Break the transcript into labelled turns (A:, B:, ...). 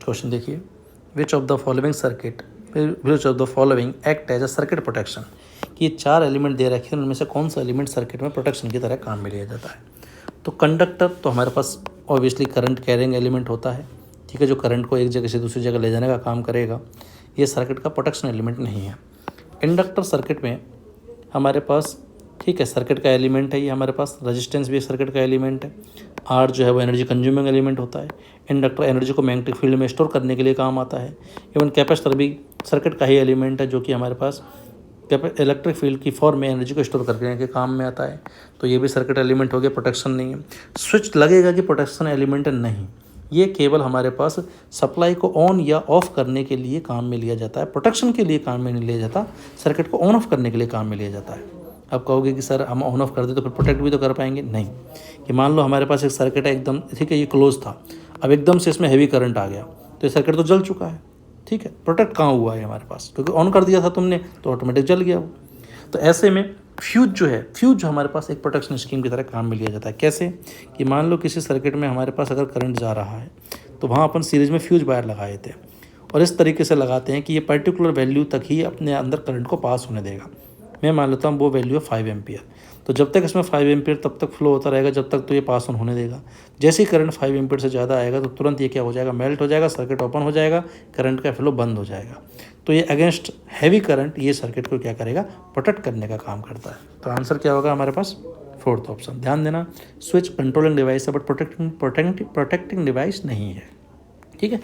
A: Question देखिए, which of the following act as a circuit protection, कि ये 4 element दे रखे हैं, उनमें से कौन सा एलिमेंट सर्किट में प्रोटेक्शन की तरह काम में लिया जाता है। तो कंडक्टर तो हमारे पास ऑब्वियसली करंट कैरिंग एलिमेंट होता है, ठीक है, जो करंट को एक जगह से दूसरी जगह ले जाने का काम करेगा। ये सर्किट का प्रोटेक्शन एलिमेंट नहीं है। इंडक्टर सर्किट में हमारे पास, ठीक है, सर्किट का एलिमेंट है, ये हमारे पास रेजिस्टेंस भी एक सर्किट का एलिमेंट है। आर जो है वो एनर्जी कंज्यूमिंग एलिमेंट होता है। इंडक्टर एनर्जी को मैग्नेटिक फील्ड में स्टोर करने के लिए काम आता है। इवन कैपेसिटर भी सर्किट का ही एलिमेंट है, जो कि हमारे पास इलेक्ट्रिक फील्ड की फॉर्म में एनर्जी को स्टोर करने के काम में आता है। तो ये भी सर्किट एलिमेंट हो गया, प्रोटेक्शन नहीं है। स्विच लगेगा कि प्रोटेक्शन एलिमेंट नहीं, ये केवल हमारे पास सप्लाई को ऑन या ऑफ करने के लिए काम में लिया जाता है, प्रोटेक्शन के लिए काम में नहीं लिया जाता, सर्किट को ऑन ऑफ करने के लिए काम में लिया जाता है। अब कहोगे कि सर हम ऑन ऑफ कर दे तो फिर प्रोटेक्ट भी तो कर पाएंगे, नहीं। कि मान लो हमारे पास एक सर्किट है एकदम, ठीक है, ये क्लोज था, अब एकदम से इसमें हैवी करंट आ गया तो ये सर्किट तो जल चुका है, ठीक है, प्रोटेक्ट कहाँ हुआ है हमारे पास, क्योंकि ऑन कर दिया था तुमने तो ऑटोमेटिक जल गया वो। तो ऐसे में फ्यूज जो हमारे पास एक प्रोटेक्शन स्कीम की तरह काम में लिया जाता है। कैसे, कि मान लो किसी सर्किट में हमारे पास अगर करंट जा रहा है तो वहाँ अपन सीरीज में फ्यूज वायर लगाए थे, और इस तरीके से लगाते हैं कि ये पर्टिकुलर वैल्यू तक ही अपने अंदर करंट को पास होने देगा। मैं मान लेता हूँ वो वैल्यू है 5 एम्पियर, तो जब तक इसमें 5 एम्पियर तब तक फ्लो होता रहेगा जब तक तो ये पास ऑन होने देगा। जैसे ही करंट 5 एम्पियर से ज़्यादा आएगा तो तुरंत ये क्या हो जाएगा, मेल्ट हो जाएगा, सर्किट ओपन हो जाएगा, करंट का फ्लो बंद हो जाएगा। तो ये अगेंस्ट हैवी करंट ये सर्किट को क्या करेगा, प्रोटेक्ट करने का काम करता है। तो आंसर क्या होगा हमारे पास, 4th ऑप्शन। ध्यान देना, स्विच कंट्रोलिंग डिवाइस है बट प्रोटेक्टिंग डिवाइस नहीं है, ठीक है।